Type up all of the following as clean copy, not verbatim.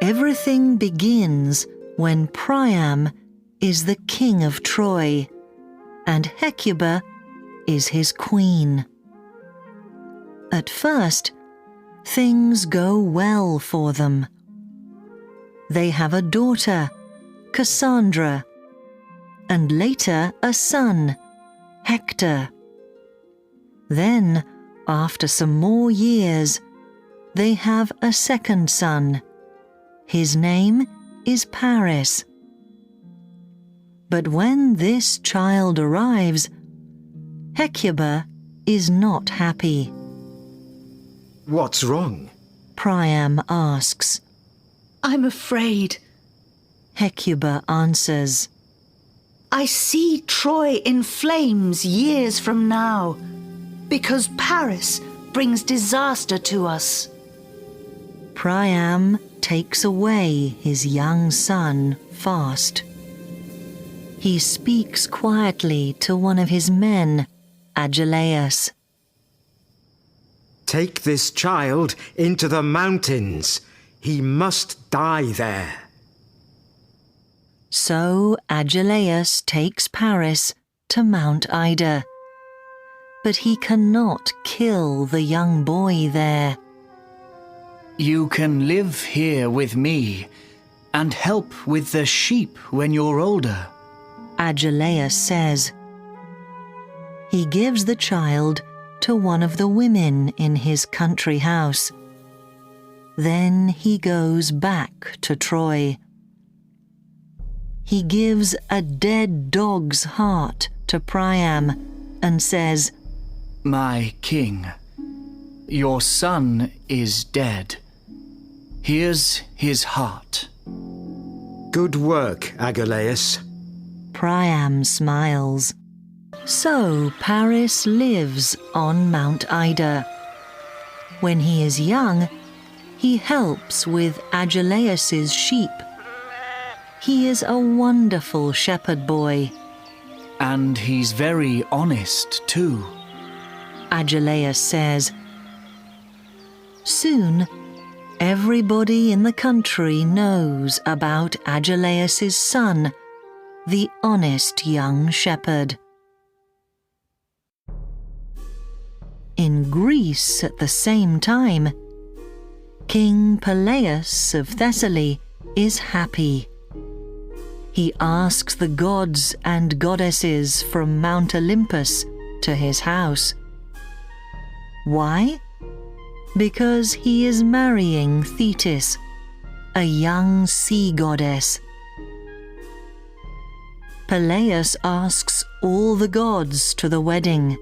Everything begins when Priam is the king of Troy and Hecuba is his queen. At first, things go well for them. They have a daughter, Cassandra, and later a son, Hector. Then, after some more years, they have a second son. His name is Paris. But when this child arrives, Hecuba is not happy. What's wrong? Priam asks. I'm afraid. Hecuba answers. I see Troy in flames years from now, because Paris brings disaster to us. Priam takes away his young son fast. He speaks quietly to one of his men, Agelaus. Take this child into the mountains. He must die there. So Agelaus takes Paris to Mount Ida, but he cannot kill the young boy there. You can live here with me and help with the sheep when you're older, Agelaus says. He gives the child to one of the women in his country house. Then he goes back to Troy. He gives a dead dog's heart to Priam and says, My king, your son is dead. Here's his heart. Good work, Agelaus. Priam smiles. So Paris lives on Mount Ida. When he is young, he helps with Agelaus's sheep. He is a wonderful shepherd boy. And he's very honest too, Agelaus says. Soon, everybody in the country knows about Agelaus's son, the honest young shepherd. In Greece at the same time, King Peleus of Thessaly is happy. He asks the gods and goddesses from Mount Olympus to his house. Why? Because he is marrying Thetis, a young sea goddess. Peleus asks all the gods to the wedding,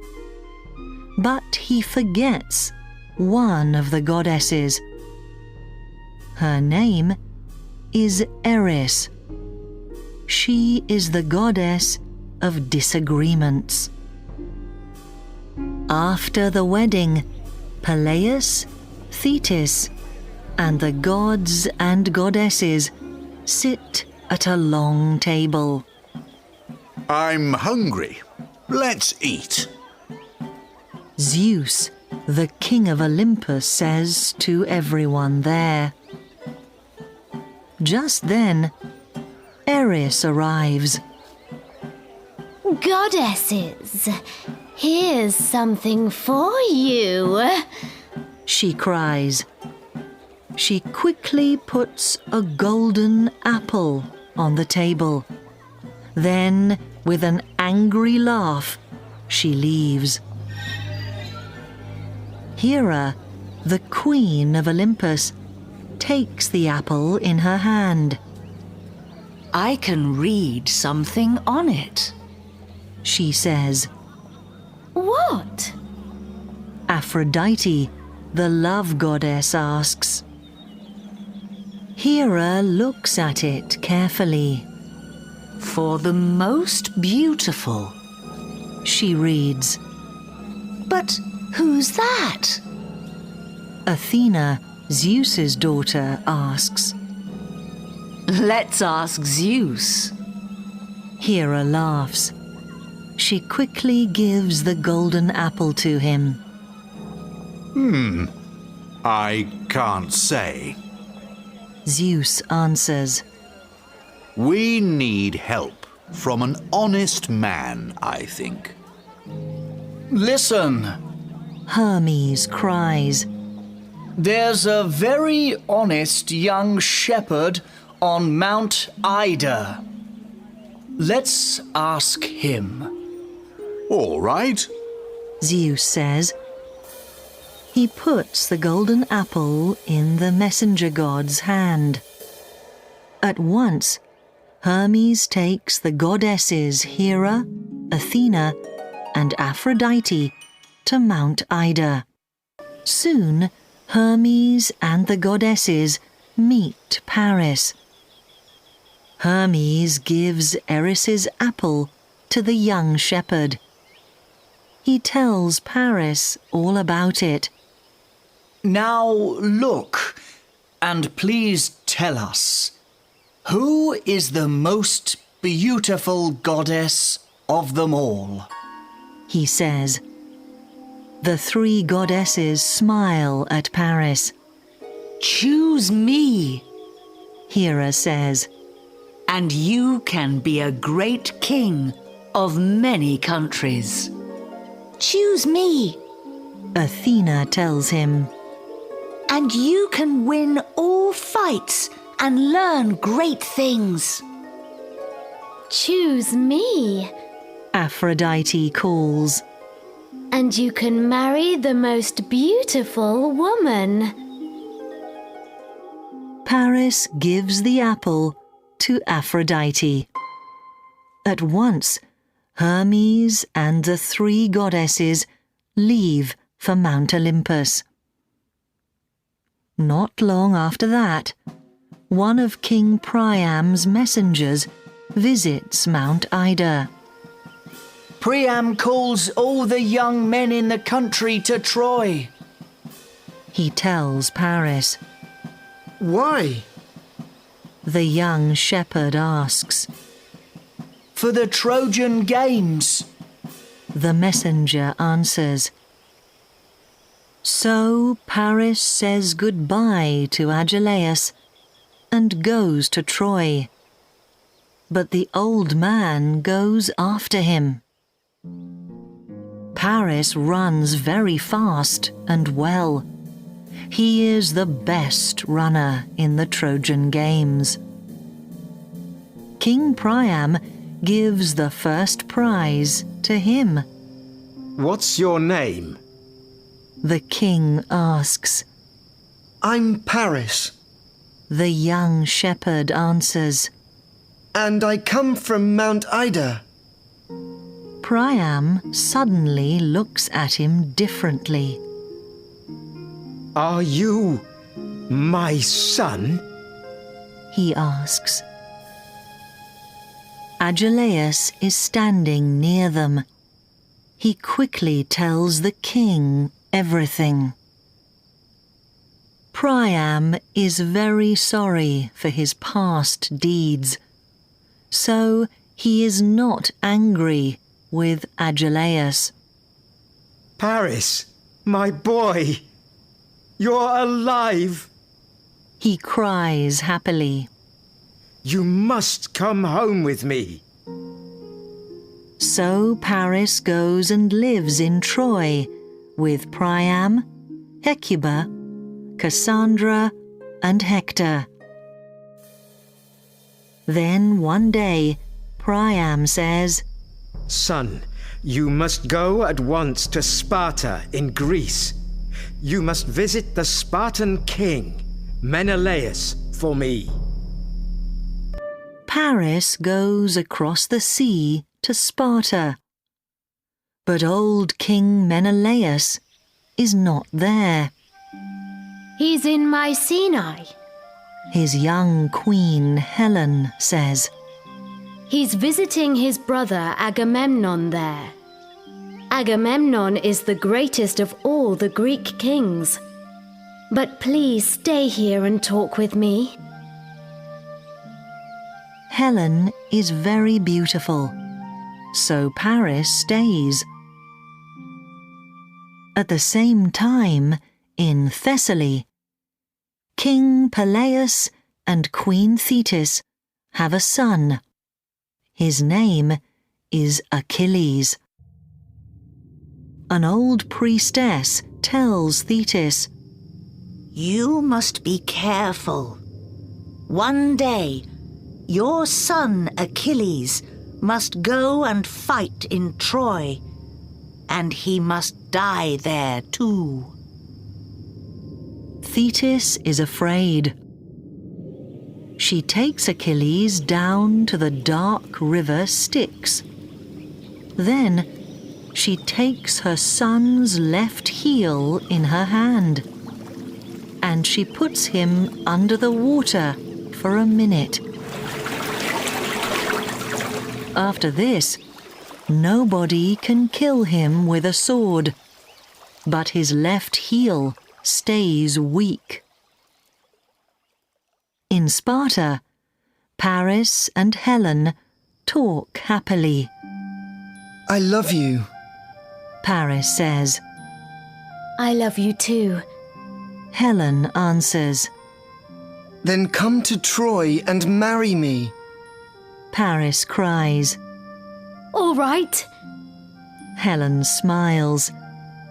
but he forgets one of the goddesses. Her name is Eris. She is the goddess of disagreements. After the wedding, Peleus, Thetis, and the gods and goddesses sit at a long table. I'm hungry. Let's eat. Zeus, the king of Olympus, says to everyone there. Just then, Eris arrives. Goddesses, here's something for you, She cries. She quickly puts a golden apple on the table. Then, with an angry laugh, she leaves. Hera, the queen of Olympus, takes the apple in her hand. I can read something on it, She says. What? Aphrodite, the love goddess, asks. Hera looks at it carefully. For the most beautiful, She reads. But who's that? Athena, Zeus's daughter asks. Let's ask Zeus. Hera laughs. She quickly gives the golden apple to him. I can't say. Zeus answers. We need help from an honest man, I think. Listen, Hermes cries. there's a very honest young shepherd on Mount Ida. Let's ask him. All right. Zeus says. He puts the golden apple in the messenger god's hand. At once, Hermes takes the goddesses Hera, Athena, and Aphrodite to Mount Ida. Soon, Hermes and the goddesses meet Paris. Hermes gives Eris's apple to the young shepherd. He tells Paris all about it. Now look, and please tell us, who is the most beautiful goddess of them all? He says. The three goddesses smile at Paris. Choose me, Hera says. and you can be a great king of many countries. Choose me, Athena tells him. and you can win all fights and learn great things. Choose me, Aphrodite calls. and you can marry the most beautiful woman. Paris gives the apple to Aphrodite. At once, Hermes and the three goddesses leave for Mount Olympus. Not long after that, one of King Priam's messengers visits Mount Ida. Priam calls all the young men in the country to Troy. He tells Paris. Why? The young shepherd asks. For the Trojan Games. The messenger answers. So Paris says goodbye to Agelaus and goes to Troy. But the old man goes after him. Paris runs very fast and well. He is the best runner in the Trojan Games. King Priam gives the first prize to him. What's your name? The king asks. I'm Paris, The young shepherd answers. and I come from Mount Ida. Priam suddenly looks at him differently. Are you my son? He asks. Agelaus is standing near them. He quickly tells the king everything. Priam is very sorry for his past deeds, so he is not angry with Agelaus. Paris, my boy, you're alive. He cries happily. You must come home with me. So Paris goes and lives in Troy with Priam, Hecuba, Cassandra, and Hector. Then one day, Priam says, Son, you must go at once to Sparta in Greece. You must visit the Spartan king, Menelaus, for me. Paris goes across the sea to Sparta. But old King Menelaus is not there. He's in Mycenae. His young queen Helen says. He's visiting his brother Agamemnon there. Agamemnon is the greatest of all the Greek kings. but please stay here and talk with me. Helen is very beautiful, so Paris stays. At the same time, in Thessaly, King Peleus and Queen Thetis have a son. His name is Achilles. An old priestess tells Thetis, You must be careful. One day, your son Achilles must go and fight in Troy, and he must die there too. Thetis is afraid. She takes Achilles down to the dark river Styx. Then she takes her son's left heel in her hand, and she puts him under the water for a minute. After this, nobody can kill him with a sword, but his left heel stays weak. In Sparta, Paris and Helen talk happily. I love you. Paris says. I love you too. Helen answers. Then come to Troy and marry me. Paris cries. All right. Helen smiles,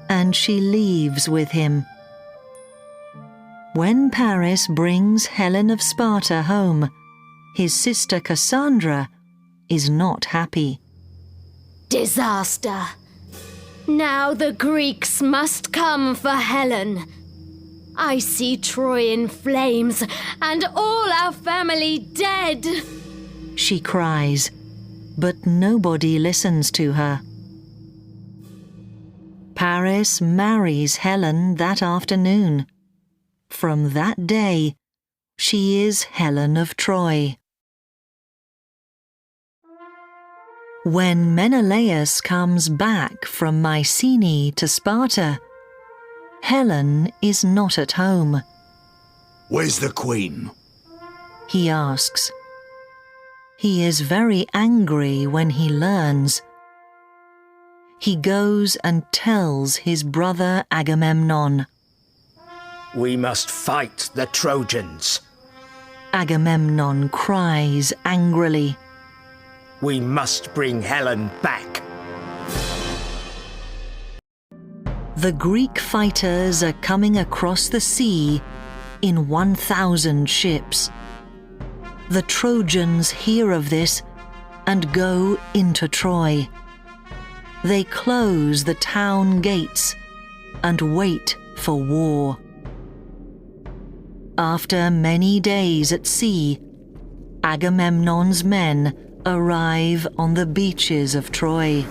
and she leaves with him. When Paris brings Helen of Sparta home, his sister Cassandra is not happy. Disaster. Now the Greeks must come for Helen. I see Troy in flames and all our family dead. She cries, but nobody listens to her. Paris marries Helen that afternoon. From that day, she is Helen of Troy. When Menelaus comes back from Mycenae to Sparta, Helen is not at home. Where's the queen? He asks. He is very angry when he learns. He goes and tells his brother Agamemnon. We must fight the Trojans. Agamemnon cries angrily. We must bring Helen back. The Greek fighters are coming across the sea in 1,000 ships. The Trojans hear of this and go into Troy. They close the town gates and wait for war. After many days at sea, Agamemnon's men arrive on the beaches of Troy.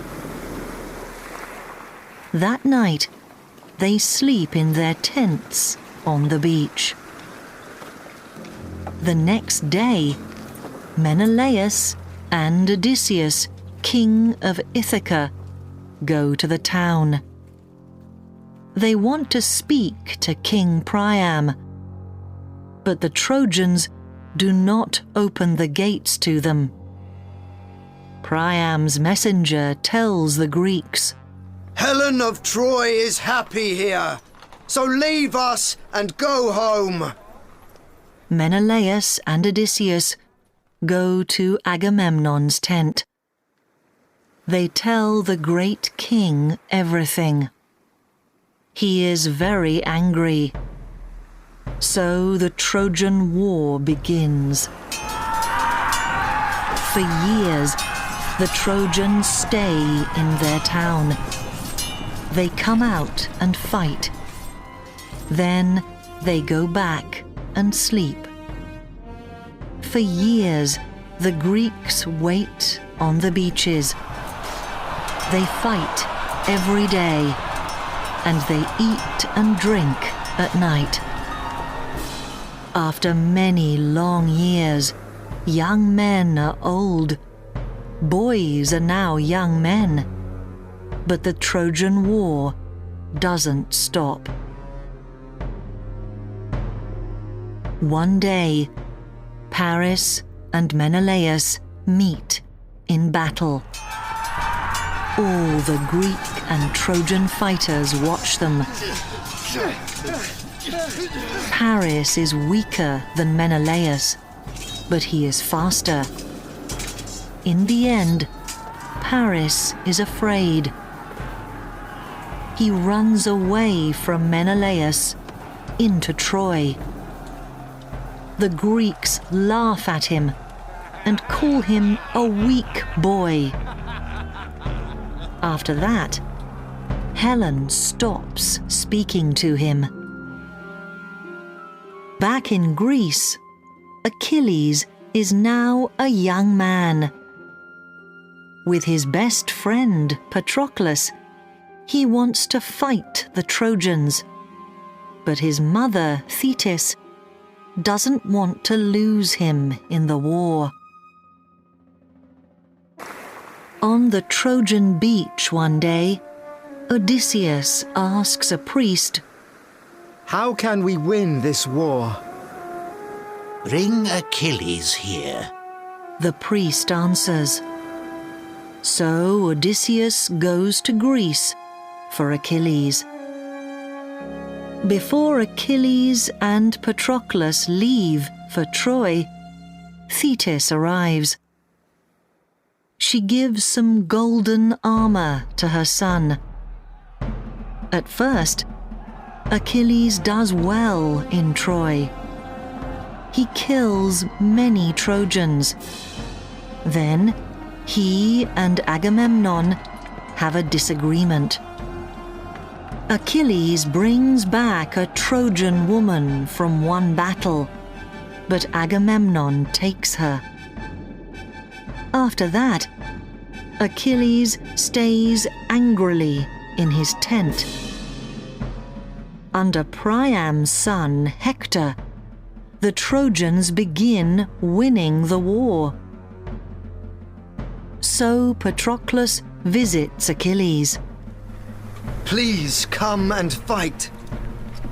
That night, they sleep in their tents on the beach. The next day, Menelaus and Odysseus, king of Ithaca, go to the town. They want to speak to King Priam, but the Trojans do not open the gates to them. Priam's messenger tells the Greeks, Helen of Troy is happy here, so leave us and go home. Menelaus and Odysseus go to Agamemnon's tent. They tell the great king everything. He is very angry. So the Trojan War begins. For years, the Trojans stay in their town. They come out and fight. Then they go back and sleep. For years, the Greeks wait on the beaches. They fight every day, and they eat and drink at night. After many long years, young men are old. Boys are now young men. But the Trojan War doesn't stop. One day, Paris and Menelaus meet in battle. All the Greek and Trojan fighters watch them. Paris is weaker than Menelaus, but he is faster. In the end, Paris is afraid. He runs away from Menelaus into Troy. The Greeks laugh at him and call him a weak boy. After that, Helen stops speaking to him. Back in Greece, Achilles is now a young man. With his best friend, Patroclus, he wants to fight the Trojans. But his mother, Thetis, doesn't want to lose him in the war. On the Trojan beach one day, Odysseus asks a priest, How can we win this war? Bring Achilles here. The priest answers. So Odysseus goes to Greece for Achilles. Before Achilles and Patroclus leave for Troy, Thetis arrives. She gives some golden armor to her son. At first, Achilles does well in Troy. He kills many Trojans. Then he and Agamemnon have a disagreement. Achilles brings back a Trojan woman from one battle, but Agamemnon takes her. After that, Achilles stays angrily in his tent. Under Priam's son, Hector, the Trojans begin winning the war. So Patroclus visits Achilles. Please come and fight.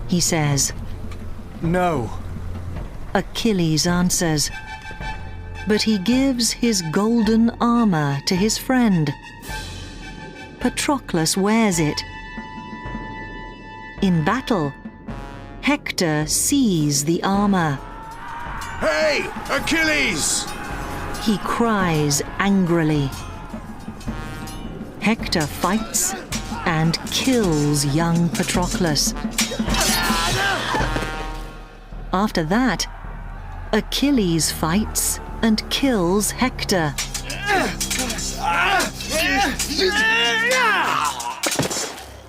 He says. No. Achilles answers. But he gives his golden armor to his friend. Patroclus wears it. In battle, Hector sees the armor. Hey, Achilles! He cries angrily. Hector fights and kills young Patroclus. After that, Achilles fights and kills Hector.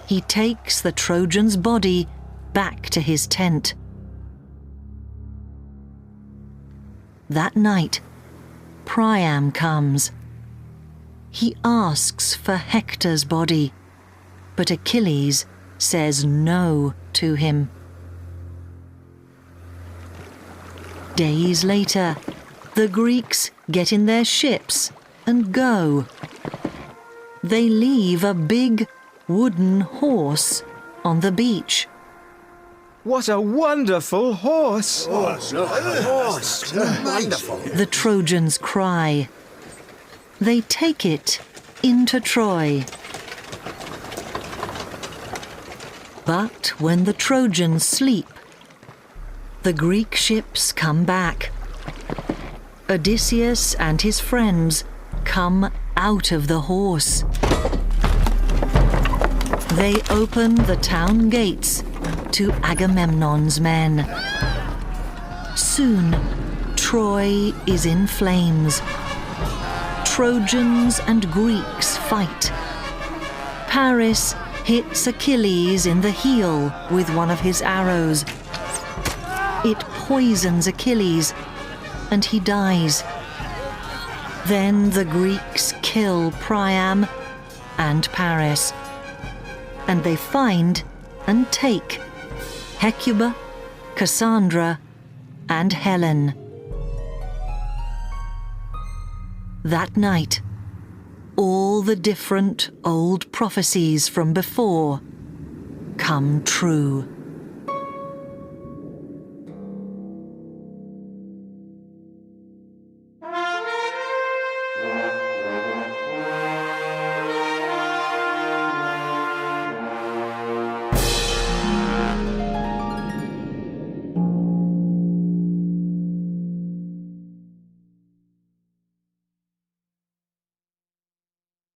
He takes the Trojan's body back to his tent. That night, Priam comes. He asks for Hector's body, but Achilles says no to him. Days later, the Greeks get in their ships and go. They leave a big wooden horse on the beach. What a wonderful horse! Horse, wonderful. The Trojans cry. They take it into Troy. But when the Trojans sleep, the Greek ships come back. Odysseus and his friends come out of the horse. They open the town gates to Agamemnon's men. Soon, Troy is in flames. Trojans and Greeks fight. Paris hits Achilles in the heel with one of his arrows. It poisons Achilles, and he dies. Then the Greeks kill Priam and Paris, and they find and take Hecuba, Cassandra, and Helen. That night, all the different old prophecies from before come true.